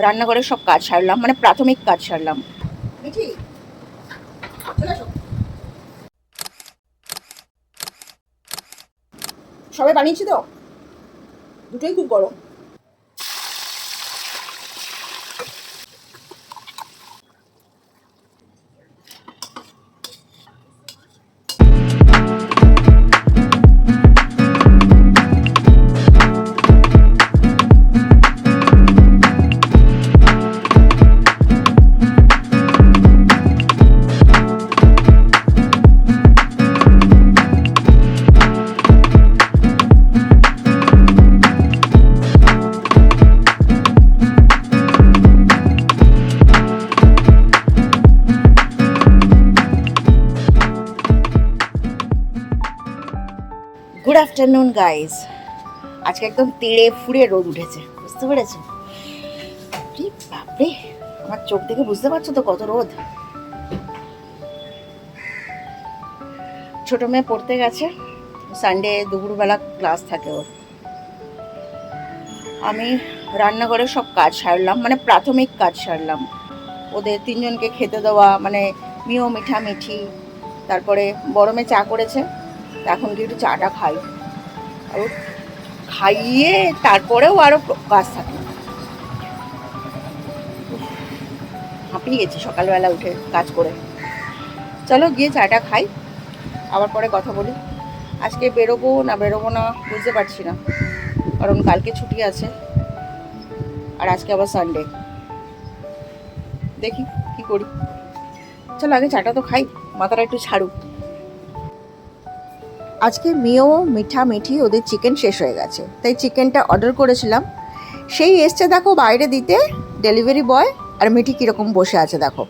রান্নাঘরের সব কাজ সারলাম, মানে প্রাথমিক কাজ সারলাম। মিঠি, চলে আসো। সবাই বানিয়েছি তো, দুটোই খুব গরম। Good afternoon guys. আজকে একদম তেড়ে ফুড়ে রোদ উঠেছে, বুঝতে পেরেছো? বাপরে, আমার চোখ দেখে বুঝতে পারছো তো কত রোদ। ছোট মেয়ে পড়তে গেছে, সানডে দুপুরবেলা ক্লাস থাকে ওর। আমি রান্নাঘরের সব কাজ সারলাম, মানে প্রাথমিক কাজ সারলাম। ওদের তিনজনকে খেতে দেওয়া, মানে মিও মিঠা মিঠি, তারপরে বড় মেয়ে চা করেছে, এখন কি একটু চাটা খাই, আর খাইয়ে তারপরেও আরও কাজ থাকে। হাঁপিয়ে গেছি সকালবেলা উঠে কাজ করে। চলো গিয়ে চাটা খাই, আবার পরে কথা বলি। আজকে বেরোবো না বুঝতে পারছি না, কারণ কালকে ছুটি আছে আর আজকে আবার সানডে। দেখি কি করি। চলো আগে চাটা তো খাই, মাথাটা একটু ছাড়ুক। আজকে মিও মিঠা মিঠি ওদের চিকেন শেষ হয়ে গেছে, তাই চিকেনটা অর্ডার করেছিলাম। সেই এসছে দেখো বাইরে দিতে ডেলিভারি বয়, আর মিঠি কীরকম বসে আছে দেখো।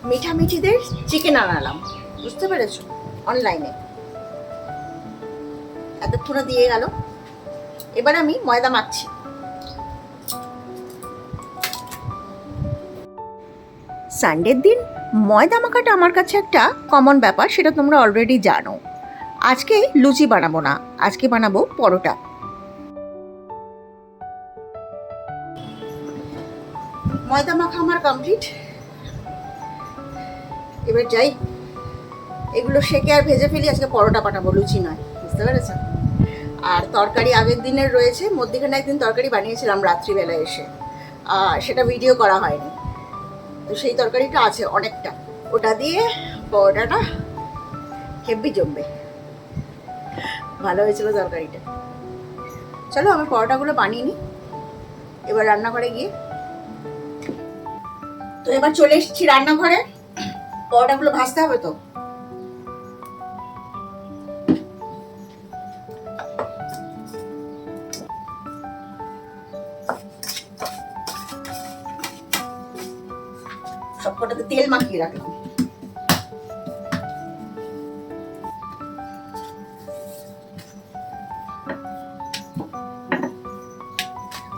মিঠা মিঠিদের চিকেন আনালাম, বুঝতে পেরেছো, অনলাইনে। এতক্ষণে দিয়ে গেল। এবার আমি ময়দা মাখছি। সানডের দিন ময়দা মাখাটা আমার কাছে একটা কমন ব্যাপার, সেটা তোমরা অলরেডি জানো। আজকে লুচি বানাবো না, আজকে বানাবো পরোটা। ময়দা মাখা আমার কমপ্লিট। এবার যাই এগুলো সেকে আর ভেজে ফেলি, আজকে পরোটা বানাবো, লুচি নয়, বুঝতে পেরেছো? আর তরকারি আগের দিনের রয়েছে, মধ্যেখানে একদিন তরকারি বানিয়েছিলাম রাত্রিবেলায় এসে, সেটা ভিডিও করা হয়নি, তো সেই তরকারিটা আছে অনেকটা, ওটা দিয়ে পরোটাটা হেব্বি জমবে। ভালো হয়েছিল তরকারিটা। চলো আমি পরোটাগুলো বানিয়ে নিই এবার রান্নাঘরে গিয়ে। তো এবার চলে এসেছি রান্নাঘরে, পরোটাগুলো ভাজতে হবে তো। সবকটাতে তেল মাখিয়ে রাখলাম।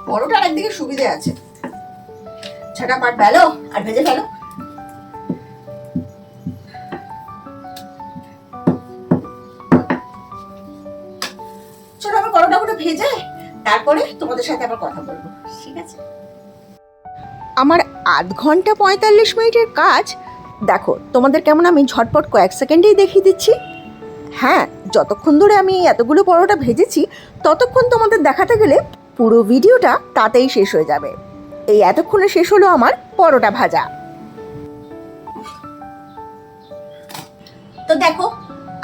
পরোটার একদিকে সুবিধে আছে, ঝটাপট বেলো আর ভেজে ফেলো। চলো আমি পরোটাগুলো ভেজে তারপরে তোমাদের সাথে আবার কথা বলবো, ঠিক আছে? আমার 1/2 ঘন্টা 45 মিনিটের কাজ দেখো তোমাদের কেমন আমি ঝটপট কয়েক সেকেন্ডেই দেখিয়ে দিচ্ছি। হ্যাঁ, যতক্ষণ ধরে আমি এতগুলো পরোটা ভেজেছি ততক্ষণ তোমাদের দেখাতে গেলে পুরো ভিডিওটা তাতেই শেষ হয়ে যাবে। এই এতক্ষণে শেষ হলো আমার পরোটা ভাজা। তো দেখো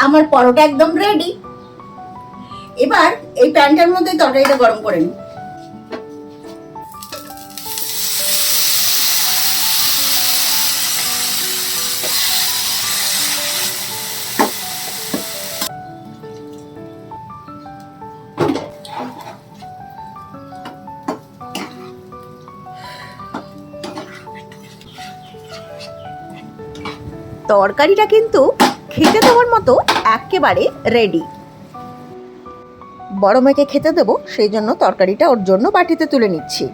আমার পরোটা একদম রেডি। এবার এই প্যানটার মধ্যে তরকারিটা গরম করে নিই। তরকারিটা কিন্তু খেতে দেওয়ার মতো একেবারে রেডি। বড় মেয়েকে খেতে দেবো, সেই জন্য তরকারিটা ওর জন্য বাটিতে তুলে নিচ্ছি।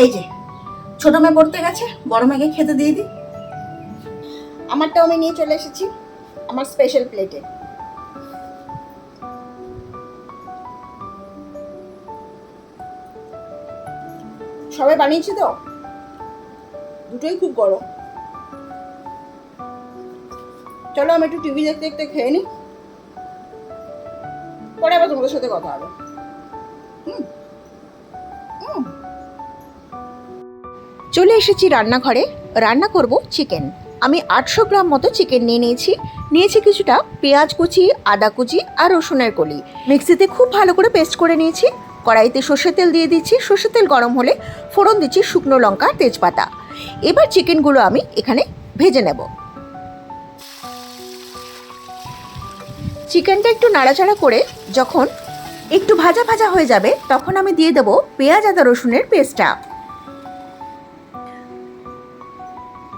এই যে ছোট মেয়ে পড়তে গেছে, বড় মেয়েকে খেতে দিয়ে দিই। আমারটাও আমি নিয়ে চলে এসেছি আমার স্পেশাল প্লেটে। সবাই বানিয়েছি তো, দুটোই খুব গরম। চলো আমি একটু টিভি দেখতে দেখতে খেয়ে নিই, পরে আবার তোমাদের সাথে কথা হবে। চলে এসেছি রান্নাঘরে, রান্না করব চিকেন। আমি 800 গ্রাম মতো চিকেন নিয়েছি কিছুটা পেঁয়াজ কুচি, আদা কুচি আর রসুনের কলি। মিক্সিতে খুব ভালো করে পেস্ট করে নিয়েছি। কড়াইতে সর্ষের তেল দিয়ে দিচ্ছি, সর্ষের তেল গরম হলে ফোড়ন দিচ্ছি শুকনো লঙ্কা, তেজপাতা। এবার চিকেনগুলো আমি এখানে ভেজে নেব। চিকেনটা একটু নাড়াচাড়া করে যখন একটু ভাজা ভাজা হয়ে যাবে তখন আমি দিয়ে দেব পেঁয়াজ আদা রসুনের পেস্টটা,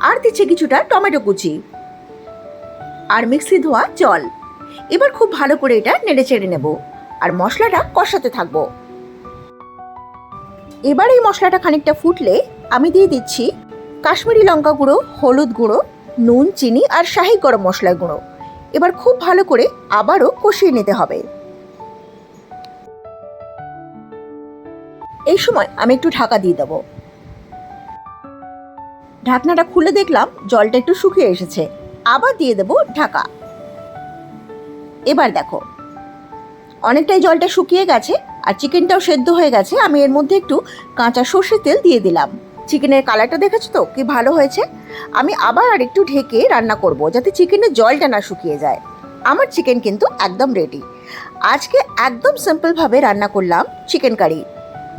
আর দিচ্ছি কিছুটা টমেটো কুচি আর মিক্সি ধোয়া জল। এবার খুব ভালো করে এটা নেড়ে চেড়ে নেব আর মশলাটা কষাতে থাকবো। এবার এই মশলাটা খানিকটা ফুটলে আমি দিয়ে দিচ্ছি কাশ্মীরি লঙ্কা গুঁড়ো, হলুদ গুঁড়ো, নুন, চিনি আর শাহি গরম মশলার গুঁড়ো। এবার খুব ভালো করে আবারও কষিয়ে নিতে হবে। এই সময় আমি একটু ঢাকা দিয়ে দেবো। ঢাকনাটা খুলে দেখলাম জলটা একটু শুকিয়ে এসেছে, আবার দিয়ে দেব ঢাকা। এবার দেখো অনেকটাই জলটা শুকিয়ে গেছে আর চিকেনটাও সেদ্ধ হয়ে গেছে। আমি এর মধ্যে একটু কাঁচা সর্ষের তেল দিয়ে দিলাম। চিকেনের কালারটা দেখেছো তো কি ভালো হয়েছে। আমি আবার আর একটু ঢেকে রান্না করব যাতে চিকেনের জলটা না শুকিয়ে যায়। আমার চিকেন কিন্তু একদম রেডি। আজকে একদম সিম্পলভাবে রান্না করলাম চিকেন কারি।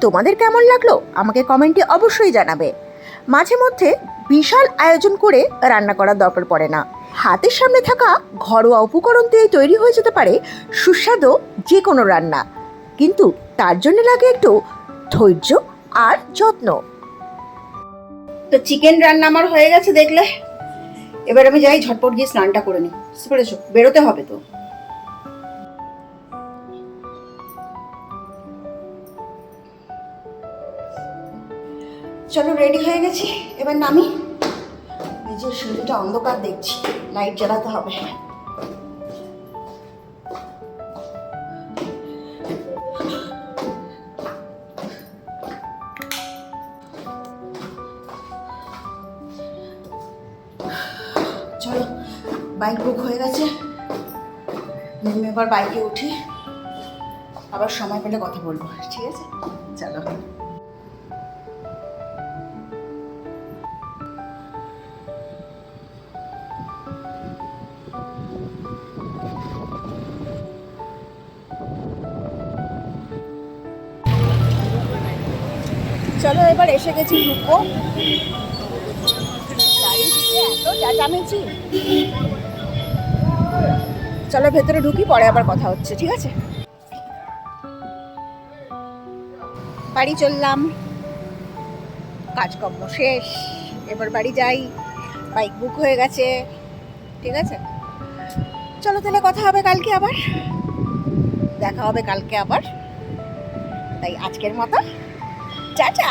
তোমাদের কেমন লাগলো আমাকে কমেন্টে অবশ্যই জানাবে। মাঝে মধ্যে বিশাল আয়োজন করে রান্না করার দরকার পড়ে না, হাতের সামনে থাকা ঘরোয়া উপকরণ দিয়ে তৈরি হয়ে যেতে পারে সুস্বাদু যে কোনো রান্না, কিন্তু তার জন্য লাগে একটু ধৈর্য আর যত্ন। তো চিকেন রান্না আমার হয়ে গেছে দেখলে। এবার আমি যাই ঝটপট গিয়ে স্নানটা করে নিই, বুঝতে পেরেছো? বেরোতে হবে তো। চলো রেডি হয়ে গেছি, এবার নামি। নিজের শরীরটা অন্ধকার দেখছি, লাইট জ্বালাতে হবে। চলো বাইক বুক হয়ে গেছে, নেমে এবার বাইকে উঠি, আবার সময় পেলে কথা বলবো, ঠিক আছে? চলো। চলো এবার এসে গেছি, ঢুকবো। এত চেঁচামেচি। চলো ভেতরে ঢুকি, পরে আবার কথা হচ্ছে, ঠিক আছে? বাড়ি চললাম, কাজকর্ম শেষ, এবার বাড়ি যাই। বাইক বুক হয়ে গেছে, ঠিক আছে? চলো তাহলে কথা হবে কালকে, আবার দেখা হবে কালকে আবার। তাই আজকের মতো টাটা।